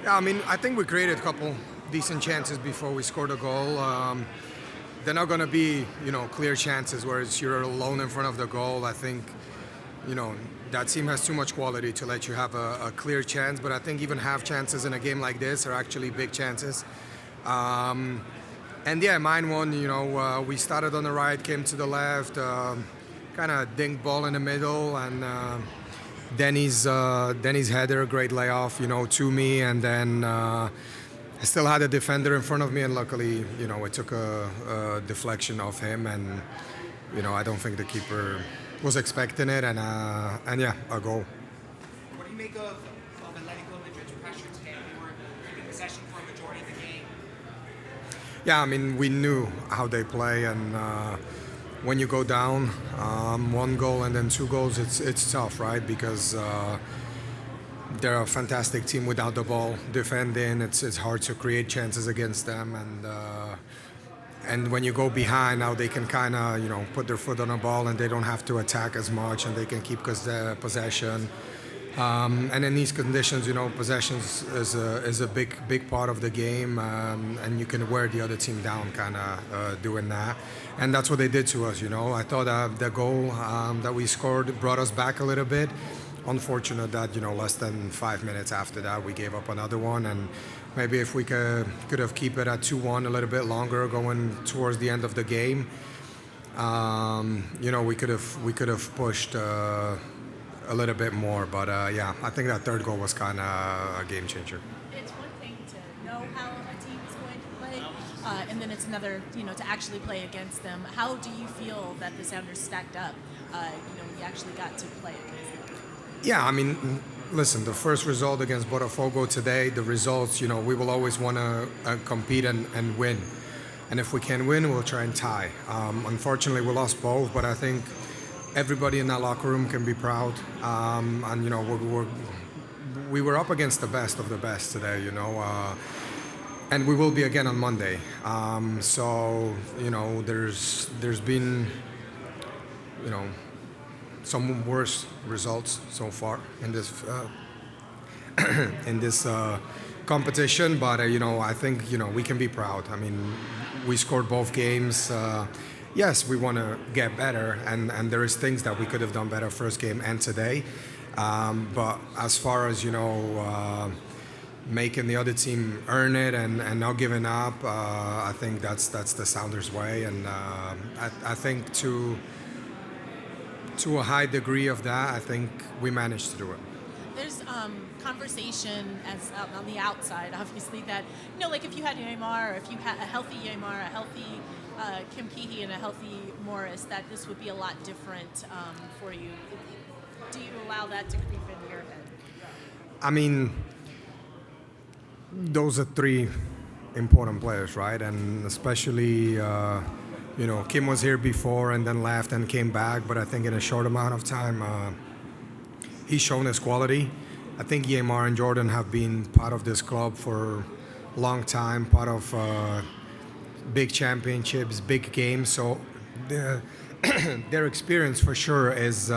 Yeah, I mean, I think we created a couple decent chances before we scored a goal. They're not going to be, clear chances where you're alone in front of the goal. I think, you know, that team has too much quality to let you have a clear chance. But I think even half chances in a game like this are actually big chances. And yeah, mine one, we started on the right, came to the left, kind of dink ball in the middle, and Denny's header, great layoff, to me, and then I still had a defender in front of me, and luckily, it took a deflection off him, and I don't think the keeper was expecting it, and yeah, a goal. What do you make of Atlético Madrid's pressure today? They were keeping possession for a majority of the game. Yeah, I mean, we knew how they play, and when you go down one goal and then two goals, it's tough, right? Because they're a fantastic team without the ball defending. It's hard to create chances against them, and when you go behind, now they can kind of put their foot on the ball and they don't have to attack as much, and they can keep possession. And in these conditions, possessions is a big part of the game, and you can wear the other team down, kind of doing that, and that's what they did to us. I thought the goal that we scored brought us back a little bit. Unfortunate that less than 5 minutes after that we gave up another one, and maybe if we could have keep it at 2-1 a little bit longer going towards the end of the game, we could have pushed a little bit more, but yeah, I think that third goal was kind of a game changer. It's one thing to know how a team is going to play, and then it's another, to actually play against them. How do you feel that the Sounders stacked up? You actually got to play against them. Yeah, I mean, listen, the first result against Botafogo today, the results, we will always want to compete and win. And if we can win, we'll try and tie. Unfortunately, we lost both, but I think everybody in that locker room can be proud. And, we were up against the best of the best today, and we will be again on Monday. So, there's been, some worse results so far in this in this competition, but I think we can be proud. I mean, we scored both games. Yes, we want to get better, and there is things that we could have done better first game and today. But as far as making the other team earn it and not giving up, I think that's the Sounders way, and I think to a high degree of that, I think we managed to do it. There's conversation as on the outside, obviously, that like if you had Neymar, or if you had a healthy Neymar, a healthy Kim Keehee, and a healthy Morris, that this would be a lot different for you. Do you allow that to creep into your head? I mean, those are three important players, right? And especially, Kim was here before and then left and came back, but I think in a short amount of time, he's shown his quality. I think Neymar and Jordan have been part of this club for a long time, part of big championships, big games. So their experience for sure is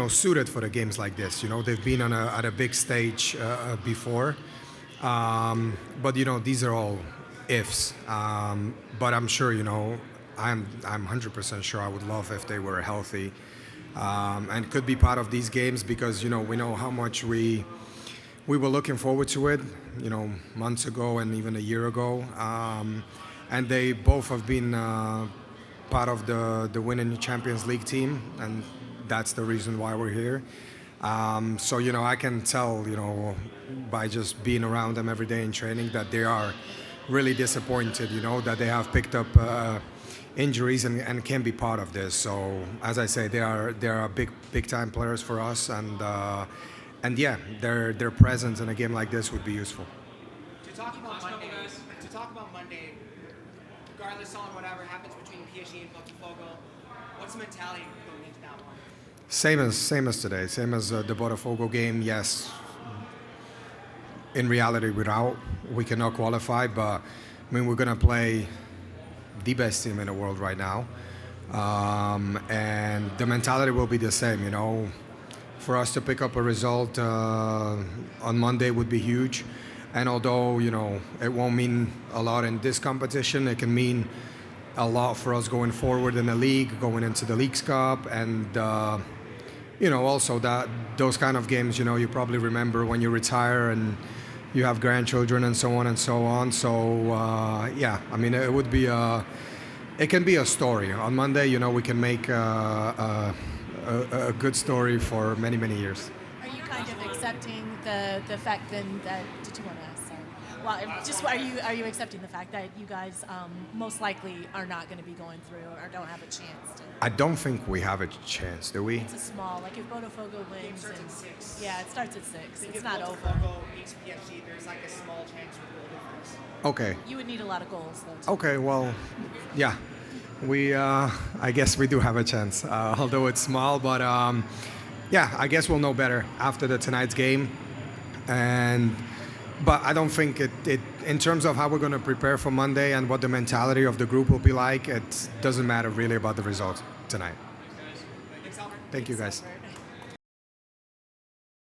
suited for the games like this. They've been at a big stage before, but these are all ifs. But I'm sure I'm 100% sure I would love if they were healthy and could be part of these games, because we know how much we were looking forward to it, months ago and even a year ago, and they both have been part of the winning Champions League team, and that's the reason why we're here. So I can tell by just being around them every day in training that they are really disappointed, that they have picked up injuries and can be part of this. So as I say, they are big time players for us, and yeah, their presence in a game like this would be useful. To talk about Monday, regardless on whatever happens between PSG and Botafogo, what's the mentality going into that one? Same as today, same as the Botafogo game. Yes, in reality, we cannot qualify, but I mean, we're gonna play the best team in the world right now, and the mentality will be the same. for us to pick up a result on Monday would be huge. And although, it won't mean a lot in this competition, it can mean a lot for us going forward in the league, going into the Leagues Cup, and also that those kind of games, you probably remember when you retire and you have grandchildren and so on and so on. So it would be it can be a story. On Monday, we can make a good story for many, many years. Are you kind of accepting the fact then that? Did you want to ask? Sorry. Well, just are you accepting the fact that you guys most likely are not going to be going through or don't have a chance to? I don't think we have a chance, do we? It's a small, like if Botafogo wins. Starts at 6. Yeah, it starts at 6. Think It's if not over. Botafogo beats PSG, there's like a small chance for goal difference. Okay. You would need a lot of goals, though. Okay, well, yeah. I guess we do have a chance, although it's small. But, I guess we'll know better after tonight's game. But I don't think it in terms of how we're going to prepare for Monday and what the mentality of the group will be like, it doesn't matter really about the results tonight. Thanks, Albert. Thank you, guys. Albert.